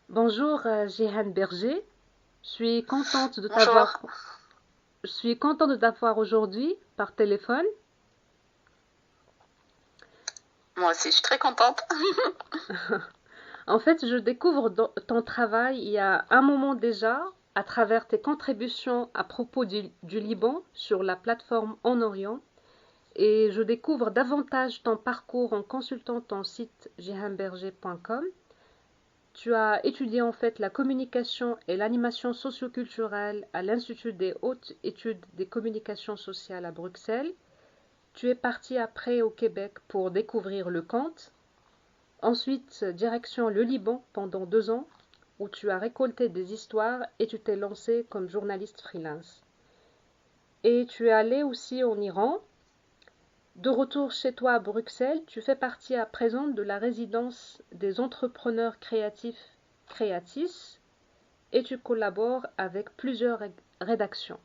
Bonjour, Jehan Berger. Je suis contente de Bonjour, t'avoir. Je suis contente de t'avoir aujourd'hui par téléphone. moi aussi je suis très contente. En fait, je découvre ton travail il y a un moment déjà à travers tes contributions à propos du Liban sur la plateforme En Orient et je découvre davantage ton parcours en consultant ton site jehanberger.com. Tu as étudié en fait la communication et l'animation socioculturelle à l'Institut des hautes études des communications sociales à Bruxelles. Tu es parti après au Québec pour découvrir le conte. Ensuite, direction le Liban pendant 2 ans, où tu as récolté des histoires et tu t'es lancé comme journaliste freelance. Et tu es allé aussi en Iran. De retour chez toi à Bruxelles, tu fais partie à présent de la résidence des entrepreneurs créatifs Créatis et tu collabores avec plusieurs rédactions.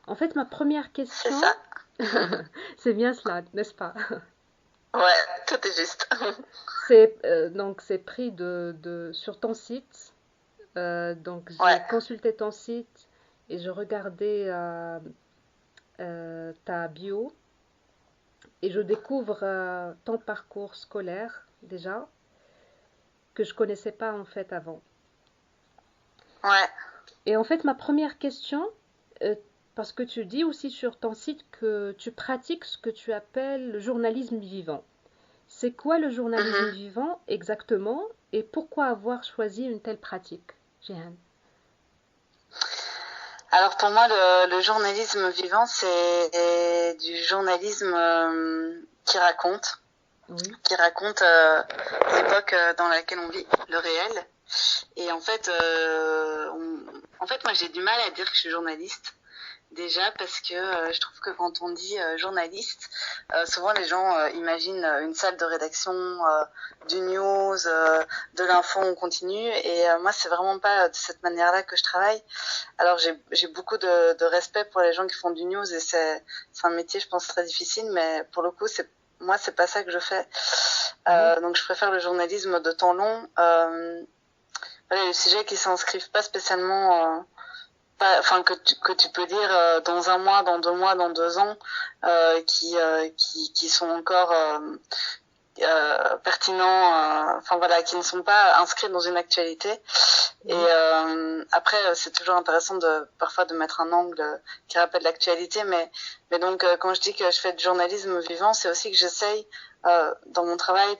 En fait, ma première C'est question, ça. c'est bien cela, n'est-ce pas? Ouais, tout est juste. C'est pris sur ton site. Donc Ouais, j'ai consulté ton site et je regardais ta bio et je découvre ton parcours scolaire déjà que je connaissais pas en fait avant. ouais. Et en fait ma première question, euh, parce que tu dis aussi sur ton site que tu pratiques ce que tu appelles le journalisme vivant. C'est quoi le journalisme Mhm. vivant exactement et pourquoi avoir choisi une telle pratique, Jehan? Alors pour moi, le journalisme vivant, c'est du journalisme Oui. qui raconte l'époque dans laquelle on vit, le réel. Et en fait, moi j'ai du mal à dire que je suis journaliste. Déjà parce que je trouve que quand on dit journaliste, souvent les gens imaginent une salle de rédaction, du news, de l'info en continu. Et moi, c'est vraiment pas de cette manière-là que je travaille. Alors j'ai beaucoup de respect pour les gens qui font du news et c'est un métier, je pense, très difficile. Mais pour le coup, c'est pas ça que je fais. Oui. Donc je préfère le journalisme de temps long. Voilà, les sujets qui s'inscrivent pas spécialement enfin que tu peux lire dans un mois, dans 2 mois, dans 2 ans, qui sont encore pertinents, enfin voilà, qui ne sont pas inscrits dans une actualité. Et Oui. après, c'est toujours intéressant de parfois de mettre un angle qui rappelle l'actualité, mais donc quand je dis que je fais du journalisme vivant, c'est aussi que j'essaye dans mon travail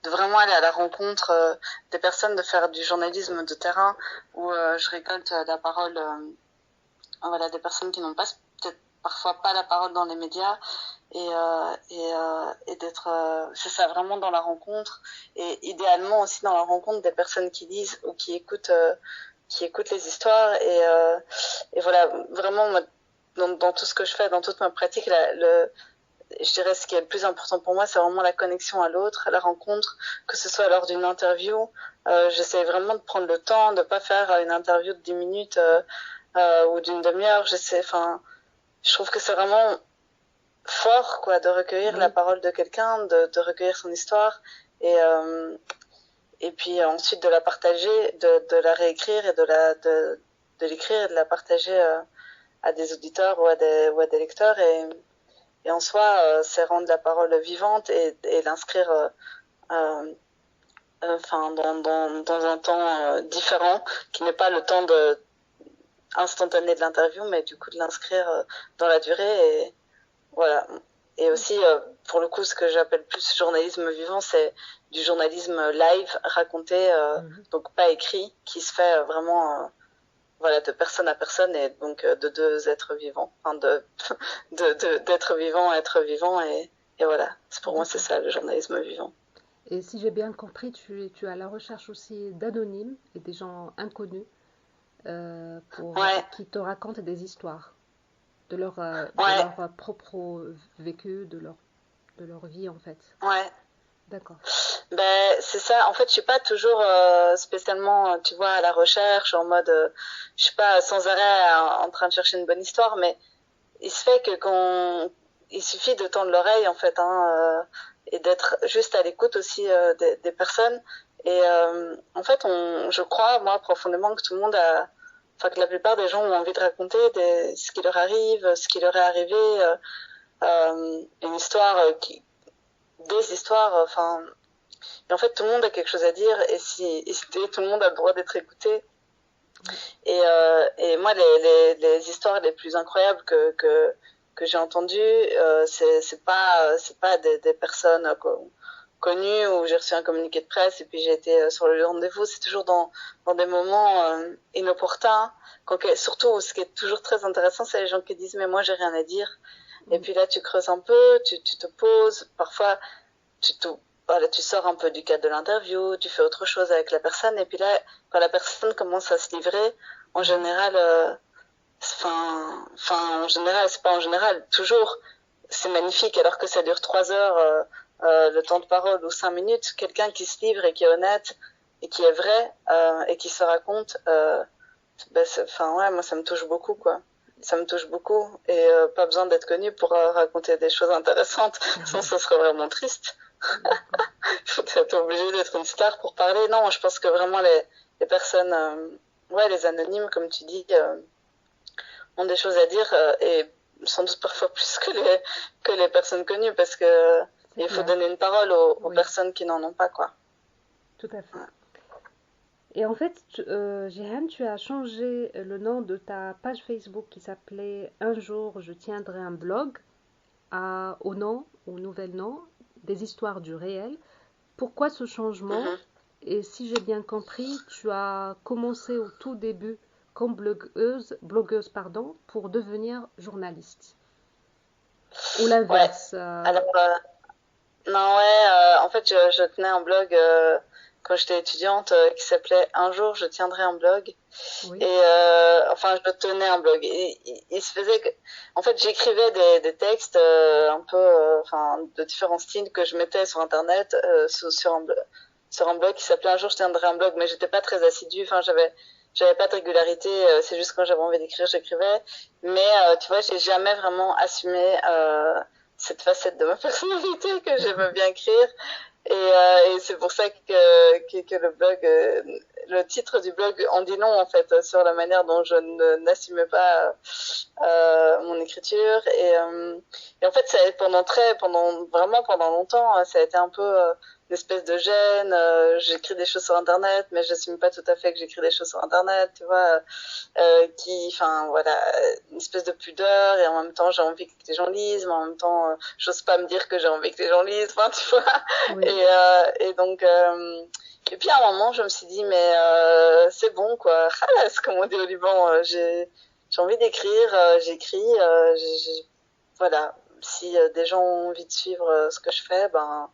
de vraiment aller à la rencontre des personnes, de faire du journalisme de terrain où je récolte la parole voilà, des personnes qui n'ont pas peut-être parfois pas la parole dans les médias et d'être c'est ça vraiment dans la rencontre et idéalement aussi dans la rencontre des personnes qui lisent ou qui écoutent les histoires et voilà vraiment moi, dans tout ce que je fais dans toute ma pratique je dirais ce qui est le plus important pour moi c'est vraiment la connexion à l'autre la rencontre que ce soit lors d'une interview j'essaie vraiment de prendre le temps de pas faire une interview de 10 minutes ou d'une demi-heure enfin je trouve que c'est vraiment fort quoi de recueillir la Oui. parole de quelqu'un de recueillir son histoire et puis ensuite de la partager de la réécrire et de l'écrire et de la partager à des auditeurs ou à des lecteurs et en soi c'est rendre la parole vivante et l'inscrire enfin dans un temps différent qui n'est pas le temps instantané de l'interview mais du coup de l'inscrire dans la durée et voilà. Et aussi, pour le coup, ce que j'appelle plus journalisme vivant, c'est du journalisme live, raconté, Mhm. donc pas écrit, qui se fait vraiment voilà, de personne à personne et donc de deux êtres vivants. Enfin, d'être vivant à être vivant et voilà. Pour moi, c'est D'accord. ça, le journalisme vivant. Et si j'ai bien compris, tu es à la recherche aussi d'anonymes et des gens inconnus Ouais, qui te racontent des histoires de ouais, leur propre vécu, de leur vie en fait. ouais. D'accord. Ben, c'est ça. En fait, je suis pas toujours spécialement, tu vois, à la recherche, en mode, je suis pas sans arrêt en train de chercher une bonne histoire, mais il se fait que il suffit de tendre l'oreille en fait et d'être juste à l'écoute aussi des personnes Et en fait, je crois, moi, profondément que tout le monde enfin, que la plupart des gens ont envie de raconter ce qui leur arrive, ce qui leur est arrivé, une histoire, des histoires, enfin. Et en fait, tout le monde a quelque chose à dire, et tout le monde a le droit d'être écouté. Et moi, les histoires les plus incroyables que j'ai entendues, c'est pas des personnes connues où j'ai reçu un communiqué de presse et puis j'ai été sur le rendez-vous. C'est toujours dans des moments inopportuns. Surtout, ce qui est toujours très intéressant, c'est les gens qui disent mais moi j'ai rien à dire. Et puis là, tu creuses un peu, tu te poses. Parfois, voilà, tu sors un peu du cadre de l'interview, tu fais autre chose avec la personne, et puis là, quand la personne commence à se livrer, en général, en général, c'est pas en général, toujours, c'est magnifique, alors que ça dure 3 heures, le temps de parole, ou 5 minutes, quelqu'un qui se livre et qui est honnête, et qui est vrai, et qui se raconte, ouais, moi, ça me touche beaucoup, quoi. Ça me touche beaucoup, et pas besoin d'être connu pour raconter des choses intéressantes, sinon ça serait vraiment triste. T'es obligé d'être une star pour parler. Non, je pense que vraiment les personnes, ouais, les anonymes, comme tu dis, ont des choses à dire, et sans doute parfois plus que les personnes connues, parce que il faut donner une parole aux personnes qui n'en ont pas, quoi. Tout à fait. Ouais. Et en fait, Jihan, tu as changé le nom de ta page Facebook qui s'appelait Un jour je tiendrai un blog au nouvel nom, des histoires du réel. Pourquoi ce changement? Et si j'ai bien compris, tu as commencé au tout début comme blogueuse pour devenir journaliste. Ou l'inverse. Ouais. Alors, non, ouais, en fait, je tenais un blog quand j'étais étudiante qui s'appelait Un jour je tiendrai un blog. Oui. Et enfin, je tenais un blog. Et il se faisait que, en fait, j'écrivais des textes un peu, enfin, de différents styles que je mettais sur Internet sur un blog qui s'appelait Un jour je tiendrai un blog, mais j'étais pas très assidue. Enfin, j'avais pas de régularité. C'est juste quand j'avais envie d'écrire, j'écrivais. Mais tu vois, j'ai jamais vraiment assumé cette facette de ma personnalité que j'aime bien écrire. Et c'est pour ça que le blog, le titre du blog en dit long en fait sur la manière dont je n'assumais pas mon écriture. Et en fait, pendant longtemps, ça a été un peu une espèce de gêne. J'écris des choses sur Internet, mais j'assume pas tout à fait que j'écris des choses sur Internet, tu vois. Enfin voilà, une espèce de pudeur, et en même temps j'ai envie que les gens lisent, mais en même temps j'ose pas me dire que j'ai envie que les gens lisent, enfin tu vois. Oui. Et donc et puis à un moment je me suis dit mais c'est bon quoi, c'est comme on dit au Liban, j'ai envie d'écrire, j'écris, voilà, si des gens ont envie de suivre ce que je fais, ben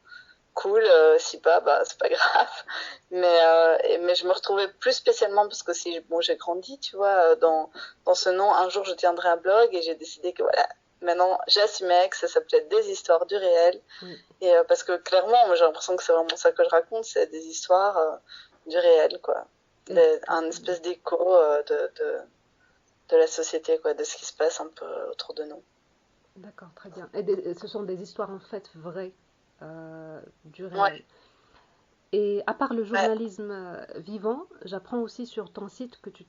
cool, si pas, bah c'est pas grave. Mais je me retrouvais plus spécialement parce que bon, j'ai grandi, tu vois, dans ce nom. Un jour, je tiendrai un blog, et j'ai décidé que voilà, maintenant, j'assumais que ça s'appelait Des histoires du réel. Oui. Et parce que clairement, moi, j'ai l'impression que c'est vraiment ça que je raconte, c'est des histoires du réel, quoi. Un espèce d'écho de la société, quoi, de ce qui se passe un peu autour de nous. D'accord, très bien. Et ce sont des histoires en fait vraies. Du réel. Ouais. Et à part le journalisme vivant, j'apprends aussi sur ton site que tu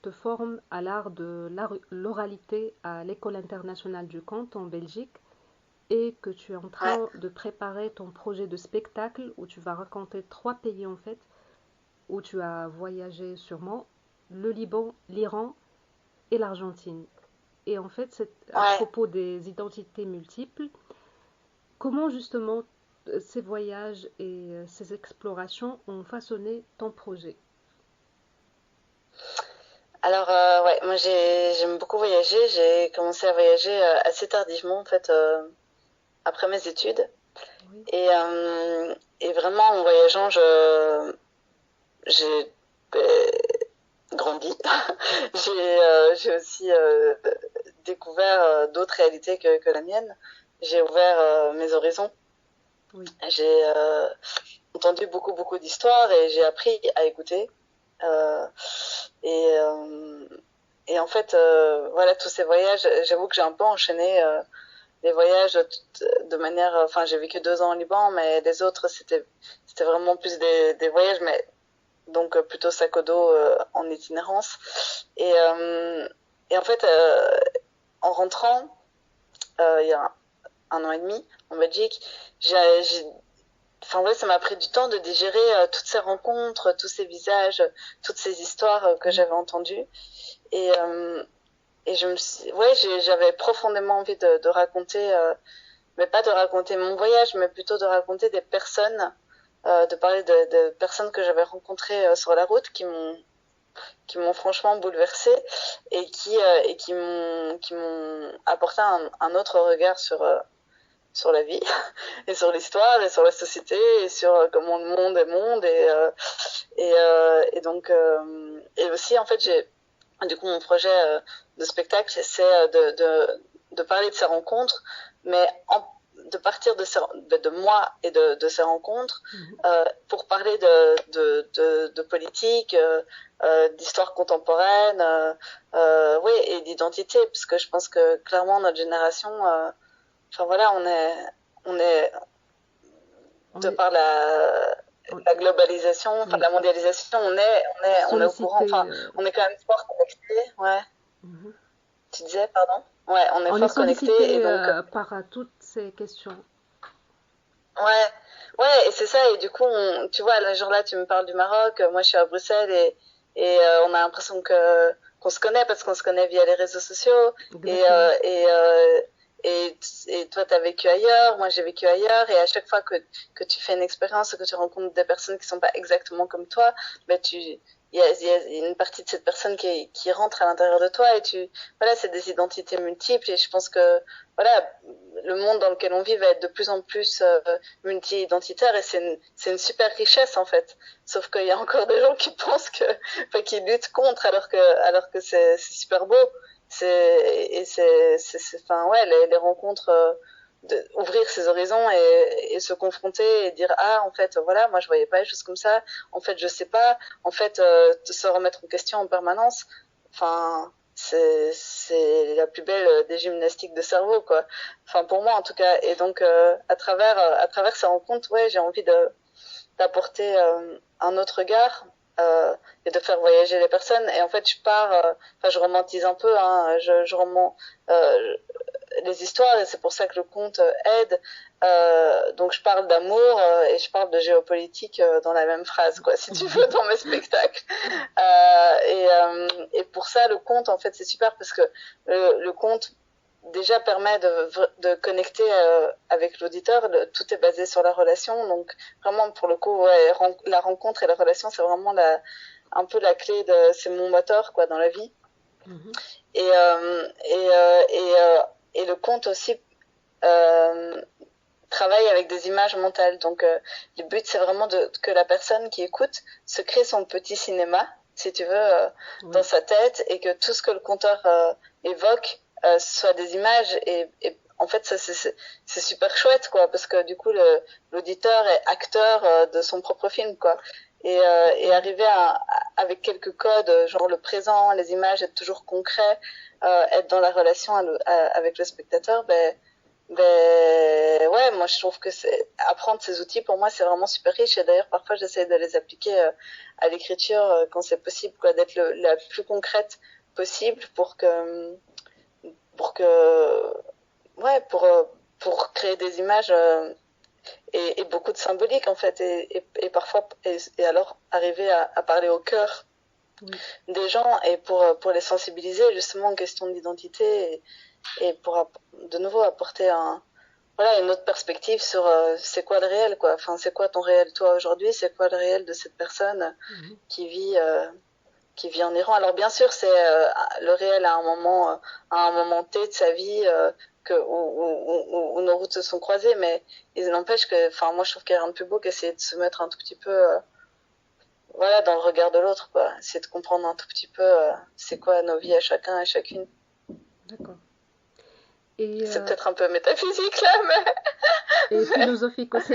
te formes à l'art de l'oralité à l'École internationale du conte en Belgique, et que tu es en train de préparer ton projet de spectacle où tu vas raconter 3 pays en fait, où tu as voyagé sûrement, le Liban, l'Iran et l'Argentine. Et en fait, c'est à propos des identités multiples. Comment justement ces voyages et ces explorations ont façonné ton projet? Alors ouais, moi j'aime beaucoup voyager. J'ai commencé à voyager assez tardivement en fait, après mes études. Oui. Et vraiment en voyageant, j'ai grandi. J'ai aussi découvert d'autres réalités que la mienne. J'ai ouvert mes horizons. Oui. J'ai entendu beaucoup d'histoires et j'ai appris à écouter. Et en fait, voilà, tous ces voyages, j'avoue que j'ai un peu enchaîné les voyages de manière, enfin, j'ai vécu 2 ans au Liban, mais les autres, c'était vraiment plus des voyages, mais donc plutôt sac au dos en itinérance. Et, euh, et en fait, en rentrant, il y a un an et demi en Belgique, enfin ouais, ça m'a pris du temps de digérer toutes ces rencontres, tous ces visages, toutes ces histoires que j'avais entendues. Et, je ouais, j'avais profondément envie de raconter, mais pas de raconter mon voyage, mais plutôt de raconter des personnes, de parler de personnes que j'avais rencontrées sur la route qui m'ont franchement bouleversée et qui m'ont apporté un autre regard sur la vie et sur l'histoire et sur la société et sur comment le monde est monde et donc et aussi en fait j'ai du coup mon projet de spectacle c'est de parler de ces rencontres mais de partir de moi et de ces rencontres pour parler de politique, d'histoire contemporaine, oui, et d'identité, parce que je pense que clairement notre génération, enfin voilà, on est de par la globalisation, enfin la mondialisation, on est au courant, enfin on est quand même fort connecté, ouais. Tu disais, pardon? Ouais, on est fort connecté et donc par toutes ces questions. Ouais, et c'est ça, et du coup, tu vois, le jour-là, tu me parles du Maroc, moi je suis à Bruxelles, et on a l'impression qu'on se connaît parce qu'on se connaît via les réseaux sociaux, et toi, t'as vécu ailleurs, moi j'ai vécu ailleurs, et à chaque fois que tu fais une expérience, que tu rencontres des personnes qui sont pas exactement comme toi, ben il y a une partie de cette personne qui rentre à l'intérieur de toi, et voilà, c'est des identités multiples, et je pense que, voilà, le monde dans lequel on vit va être de plus en plus multi-identitaire et c'est une super richesse en fait. Sauf qu'il y a encore des gens qui pensent enfin, qui luttent contre alors que c'est super beau. Enfin ouais, les rencontres, ouvrir ses horizons et se confronter et dire ah en fait voilà moi je voyais pas les choses comme ça. En fait je sais pas. En fait de se remettre en question en permanence. Enfin c'est la plus belle des gymnastiques de cerveau quoi, enfin pour moi en tout cas, et donc à travers ces rencontres ouais j'ai envie d'apporter un autre regard et de faire voyager les personnes, et en fait je pars enfin je romantise un peu hein, je les histoires, et c'est pour ça que le conte aide. Donc je parle d'amour et je parle de géopolitique dans la même phrase, quoi, si tu veux, dans mes spectacles. Et pour ça, le conte, en fait, c'est super parce que le conte déjà permet de connecter avec l'auditeur. Tout est basé sur la relation, donc vraiment pour le coup, ouais, la rencontre et la relation, c'est vraiment un peu la clé c'est mon moteur quoi dans la vie. Et, et le conte aussi travaille avec des images mentales. Donc le but c'est vraiment que la personne qui écoute se crée son petit cinéma, si tu veux, dans sa tête, et que tout ce que le conteur évoque soit des images, et en fait ça c'est super chouette quoi, parce que du coup l'auditeur est acteur de son propre film quoi. Et arriver avec quelques codes, genre le présent, les images, être toujours concret, être dans la relation avec le spectateur, ouais, moi je trouve que apprendre ces outils pour moi c'est vraiment super riche, et d'ailleurs parfois j'essaie de les appliquer à l'écriture quand c'est possible quoi, d'être la plus concrète possible pour que ouais pour créer des images et beaucoup de symbolique en fait, et parfois et alors arriver à parler au cœur des gens, et pour les sensibiliser justement en question d'identité, et pour de nouveau apporter voilà, une autre perspective sur c'est quoi le réel quoi, enfin c'est quoi ton réel toi aujourd'hui, c'est quoi le réel de cette personne qui vit en Iran. Alors bien sûr c'est le réel à un moment T de sa vie où nos routes se sont croisées, mais il n'empêche que, enfin moi je trouve qu'il n'y a rien de plus beau qu'essayer de se mettre un tout petit peu voilà dans le regard de l'autre quoi, essayer de comprendre un tout petit peu c'est quoi nos vies à chacun et chacune. D'accord. C'est peut-être un peu métaphysique là, mais... Et philosophique aussi.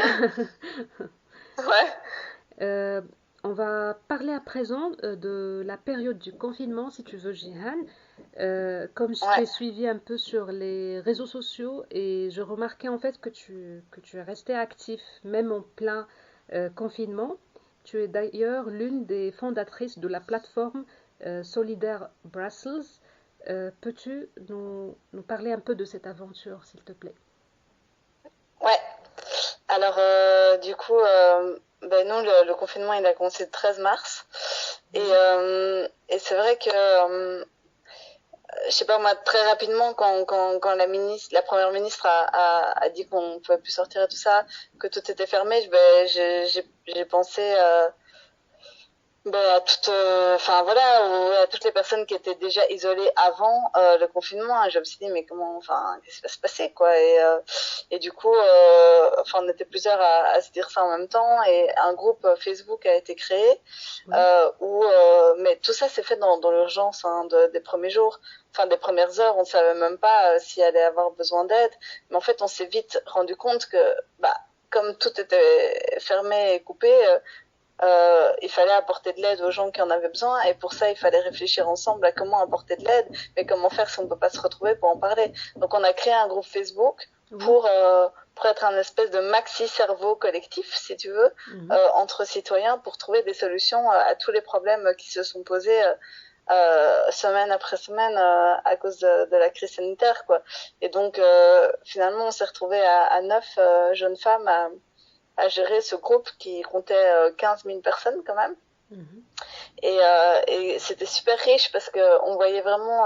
Ouais. On va parler à présent de la période du confinement, si tu veux, Jihan. Comme je Ouais, t'ai suivi un peu sur les réseaux sociaux et je remarquais en fait que tu es resté actif même en plein confinement. Tu es d'ailleurs l'une des fondatrices de la plateforme Solidaire Brussels. Peux-tu nous parler un peu de cette aventure, s'il te plaît? ouais. Alors, du coup, ben nous, le confinement, il a commencé le 13 mars. Mhm. Et c'est vrai que je sais pas moi, très rapidement quand la première ministre a dit qu'on pouvait plus sortir et tout ça, que tout était fermé, ben, j'ai pensé ben, à toutes, enfin voilà, à toutes les personnes qui étaient déjà isolées avant le confinement. Hein. Je me suis dit mais comment, enfin qu'est-ce qui va se passer quoi. Et du coup, enfin on était plusieurs à se dire ça en même temps et un groupe Facebook a été créé Oui. où mais tout ça s'est fait dans l'urgence hein, des premiers jours. Enfin, des premières heures, on ne savait même pas s'il allait avoir besoin d'aide. Mais en fait, on s'est vite rendu compte que, bah, comme tout était fermé et coupé, il fallait apporter de l'aide aux gens qui en avaient besoin et pour ça il fallait réfléchir ensemble à comment apporter de l'aide mais comment faire si on ne peut pas se retrouver pour en parler. Donc on a créé un groupe Facebook Oui. pour être un espèce de maxi cerveau collectif si tu veux Mhm. entre citoyens pour trouver des solutions à tous les problèmes qui se sont posés semaine après semaine à cause de la crise sanitaire quoi. Et donc finalement on s'est retrouvé à 9 jeunes femmes à gérer ce groupe qui comptait 15 000 personnes quand même. Mhm. Et c'était super riche parce qu'on voyait vraiment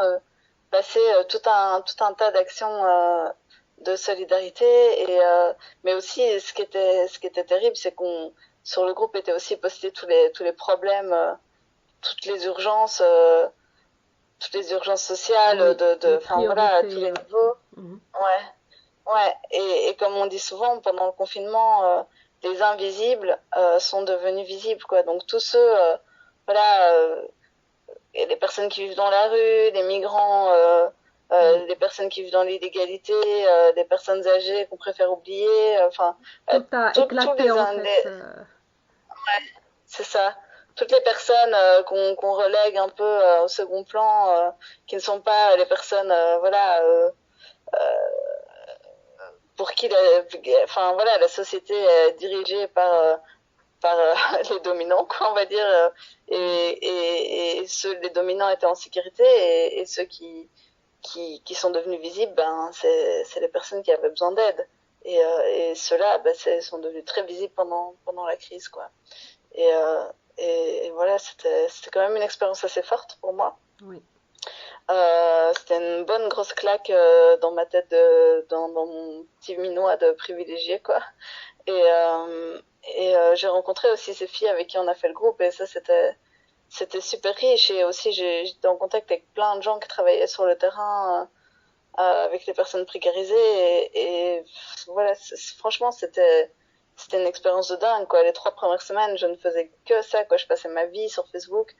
passer tout un tas d'actions de solidarité. Mais aussi, ce qui était terrible, c'est qu'on sur le groupe étaient aussi postés tous les problèmes, toutes les urgences sociales, Oui, les enfin voilà, à tous priorités. les Ouais. niveaux. Mhm. Ouais. Ouais, et comme on dit souvent, pendant le confinement, les invisibles sont devenus visibles, quoi. Donc tous ceux, voilà, et les personnes qui vivent dans la rue, les migrants, Oui. les personnes qui vivent dans l'illégalité, les personnes âgées qu'on préfère oublier, enfin, Tout a tous éclaté en fait. c'est ça. Toutes les personnes qu'on relègue un peu au second plan, qui ne sont pas les personnes, voilà. Pour qui enfin voilà, la société est dirigée par les dominants, quoi, on va dire, Oui. et les dominants étaient en sécurité et ceux qui sont devenus visibles, ben c'est les personnes qui avaient besoin d'aide. Et ceux-là, ben, sont devenus très visibles pendant la crise, quoi. Et, euh, et voilà, c'était quand même une expérience assez forte pour moi. Oui. C'était une bonne grosse claque dans ma tête, dans mon petit minois de privilégié, quoi. J'ai rencontré aussi ces filles avec qui on a fait le groupe et ça, c'était super riche. Et aussi, j'étais en contact avec plein de gens qui travaillaient sur le terrain avec les personnes précarisées. Voilà, franchement, c'était une expérience de dingue, quoi. Les 3 premières semaines, je ne faisais que ça, quoi. Je passais ma vie sur Facebook.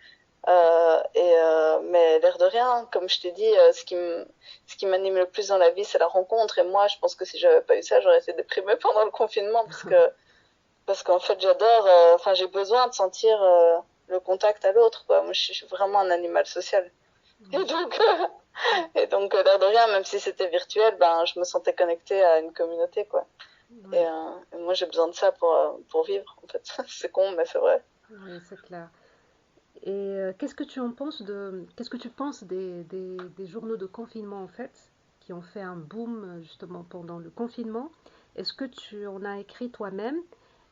Mais l'air de rien, comme je t'ai dit, ce qui m'anime le plus dans la vie, c'est la rencontre. Et moi, je pense que si j'avais pas eu ça, j'aurais été déprimée pendant le confinement parce qu'en fait, j'adore, enfin, j'ai besoin de sentir le contact à l'autre, quoi. Moi, je suis vraiment un animal social. Et Oui. donc, l'air de rien, même si c'était virtuel, ben, je me sentais connectée à une communauté, quoi. Oui. Et moi, j'ai besoin de ça pour vivre, en fait. C'est con, mais c'est vrai. Oui, c'est clair. Et qu'est-ce que tu penses des journaux de confinement en fait, qui ont fait un boom justement pendant le confinement? Est-ce que tu en as écrit toi-même?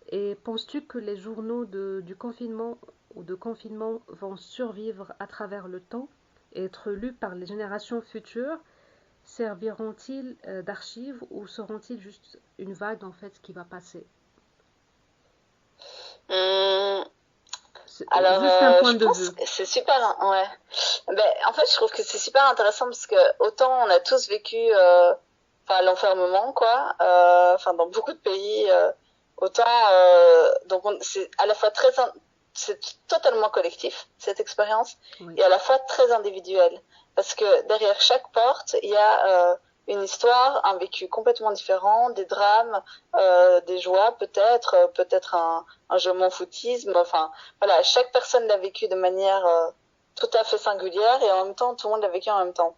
Et penses-tu que les journaux du confinement ou de confinement vont survivre à travers le temps et être lus par les générations futures? Serviront-ils d'archives ou seront-ils juste une vague en fait qui va passer? Hum, C'est alors, juste un point je de pense vue. que c'est super, ouais. Ben, en fait, je trouve que c'est super intéressant parce que autant on a tous vécu, enfin, l'enfermement, quoi, enfin, dans beaucoup de pays, autant, donc c'est à la fois c'est totalement collectif cette expérience Oui. et à la fois très individuel parce que derrière chaque porte, il y a une histoire, un vécu complètement différent, des drames, des joies peut-être, peut-être un je m'en foutisme, enfin voilà, chaque personne l'a vécu de manière tout à fait singulière et en même temps tout le monde l'a vécu en même temps,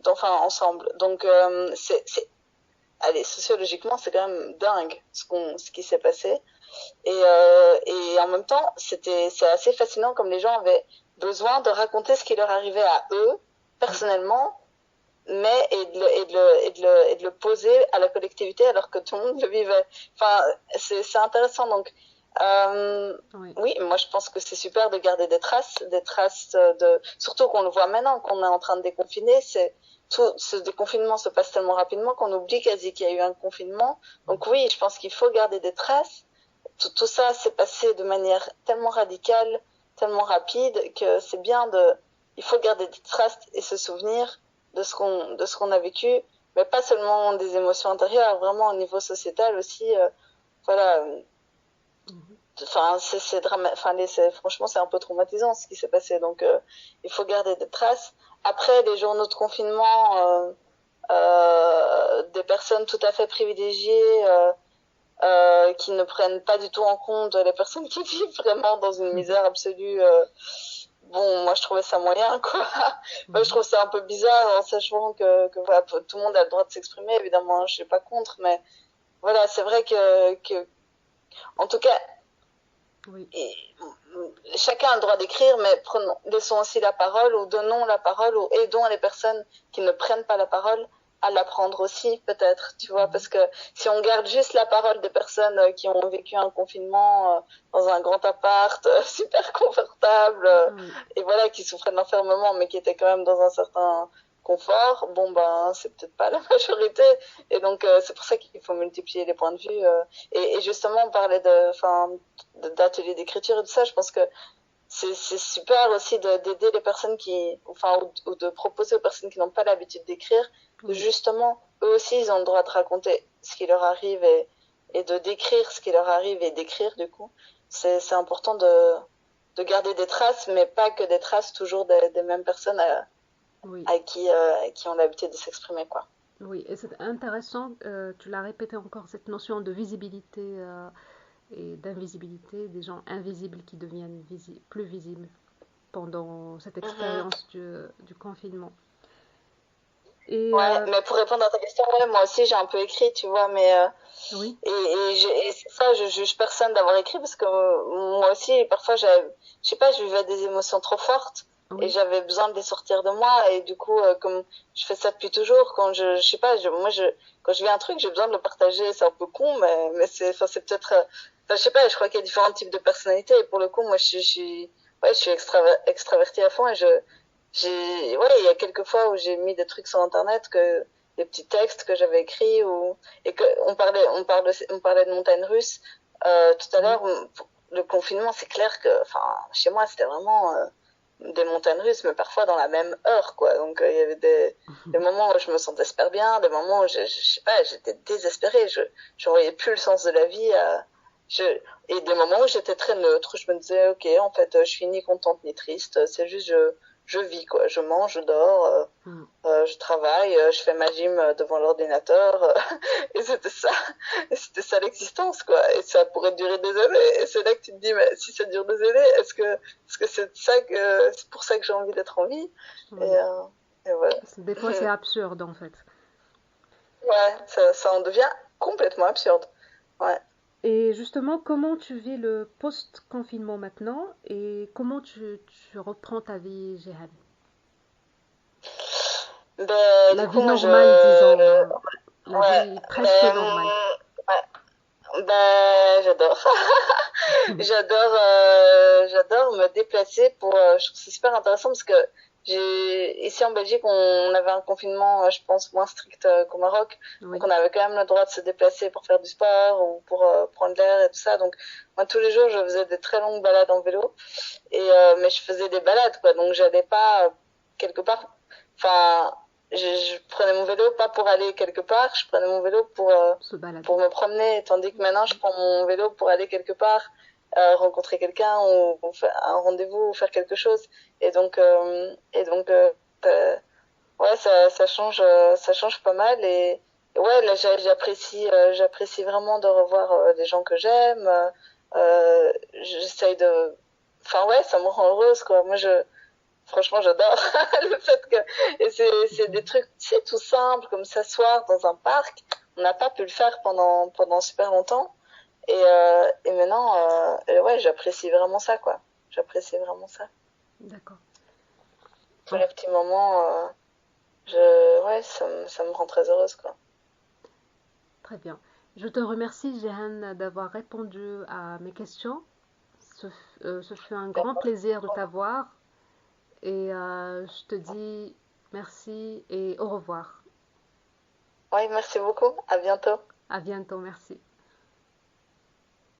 enfin ensemble. Donc allez, sociologiquement c'est quand même dingue ce qui s'est passé et en même temps c'est assez fascinant comme les gens avaient besoin de raconter ce qui leur arrivait à eux personnellement, mais et de le poser à la collectivité alors que tout le monde le vivait. Enfin, c'est intéressant. Donc, Oui. oui, moi je pense que c'est super de garder des traces surtout qu'on le voit maintenant, qu'on est en train de déconfiner. Tout ce déconfinement se passe tellement rapidement qu'on oublie quasi qu'il y a eu un confinement. Donc oui, je pense qu'il faut garder des traces. Tout ça s'est passé de manière tellement radicale, tellement rapide que c'est bien il faut garder des traces et se souvenir de ce qu'on a vécu, mais pas seulement des émotions intérieures, vraiment au niveau sociétal aussi. Voilà. Enfin, franchement, c'est un peu traumatisant ce qui s'est passé. Donc, il faut garder des traces. Après, les journaux de confinement, des personnes tout à fait privilégiées qui ne prennent pas du tout en compte les personnes qui vivent vraiment dans une misère absolue. Bon, moi je trouvais ça moyen, quoi. Moi, je trouve ça un peu bizarre en sachant que voilà, tout le monde a le droit de s'exprimer, évidemment, je suis pas contre, mais voilà, c'est vrai que en tout cas, Oui. chacun a le droit d'écrire, mais laissons aussi la parole ou donnons la parole ou aidons les personnes qui ne prennent pas la parole à l'apprendre aussi, peut-être, tu vois, parce que si on garde juste la parole des personnes qui ont vécu un confinement dans un grand appart super confortable et voilà, qui souffraient de l'enfermement, mais qui étaient quand même dans un certain confort, bon ben, c'est peut-être pas la majorité, et donc c'est pour ça qu'il faut multiplier les points de vue, et justement, on parlait d'ateliers d'écriture et tout ça, je pense que c'est super aussi d'aider les personnes ou de proposer aux personnes qui n'ont pas l'habitude d'écrire, que justement, eux aussi, ils ont le droit de raconter ce qui leur arrive et de décrire ce qui leur arrive et d'écrire, du coup. C'est important de garder des traces, mais pas que des traces toujours des mêmes personnes à qui ont l'habitude de s'exprimer, quoi. Oui, et c'est intéressant, tu l'as répété encore, cette notion de visibilité et d'invisibilité, des gens invisibles qui deviennent plus visibles pendant cette expérience du confinement. Et Ouais, mais pour répondre à ta question, ouais, moi aussi j'ai un peu écrit, tu vois, mais oui, et ça, je juge personne d'avoir écrit parce que moi aussi, parfois, je sais pas, je vivais des émotions trop fortes et oui, j'avais besoin de les sortir de moi et du coup, comme je fais ça depuis toujours, quand je sais pas, quand je vis un truc, j'ai besoin de le partager. C'est un peu con, mais c'est peut-être, enfin, je sais pas, je crois qu'il y a différents types de personnalités et pour le coup, moi, ouais, je suis extravertie à fond et ouais, il y a quelques fois où j'ai mis des trucs sur Internet des petits textes que j'avais écrits et que on parlait de montagnes russes tout à l'heure. Le confinement, c'est clair que, enfin, chez moi, c'était vraiment des montagnes russes, mais parfois dans la même heure, quoi. Donc il y avait des moments où je me sentais super bien, des moments où je sais pas, j'étais désespérée, je voyais plus le sens de la vie. Je, et des moments où j'étais très neutre, je me disais, ok, en fait, je suis ni contente ni triste, c'est juste je vis, quoi. Je mange, je dors, je travaille, je fais ma gym devant l'ordinateur, et c'était ça l'existence, quoi. Et ça pourrait durer des années. Et c'est là que tu te dis, mais si ça dure des années, est-ce que c'est pour ça que j'ai envie d'être en vie? oui. Et voilà. Des fois, c'est absurde en fait. Ouais, ça en devient complètement absurde. Ouais. Et justement, comment tu vis le post-confinement maintenant et comment tu reprends ta vie, Jehan? Ben, La du coup, vie moi, normale, disons, la ouais, vie presque ben, normale. ouais, j'adore. J'adore me déplacer je trouve que c'est super intéressant parce que ici en Belgique, on avait un confinement, je pense, moins strict qu'au Maroc. Donc, Oui, on avait quand même le droit de se déplacer pour faire du sport ou pour prendre l'air et tout ça. Donc, moi, tous les jours, je faisais des très longues balades en vélo. Mais je faisais des balades, quoi. Donc, j'allais pas quelque part. Enfin, je prenais mon vélo pas pour aller quelque part, je prenais mon vélo se balader. pour me promener, tandis que maintenant je prends mon vélo pour aller quelque part, rencontrer quelqu'un ou faire un rendez-vous ou faire quelque chose. Et donc ouais, ça change pas mal et ouais, là j'apprécie vraiment de revoir les gens que j'aime. J'essaye de, enfin ouais, ça me rend heureuse quoi. Moi Franchement, j'adore le fait que et c'est des trucs, tu sais, tout simples comme s'asseoir dans un parc. On n'a pas pu le faire pendant super longtemps et maintenant ouais, j'apprécie vraiment ça quoi. J'apprécie vraiment ça. D'accord. Tous Oh, les petits moments, ouais, ça me rend très heureuse quoi. très bien. Je te remercie, Jehan, d'avoir répondu à mes questions. Ce fut un grand plaisir de t'avoir et je te dis merci et au revoir. Ouais, merci beaucoup. À bientôt. À bientôt, merci.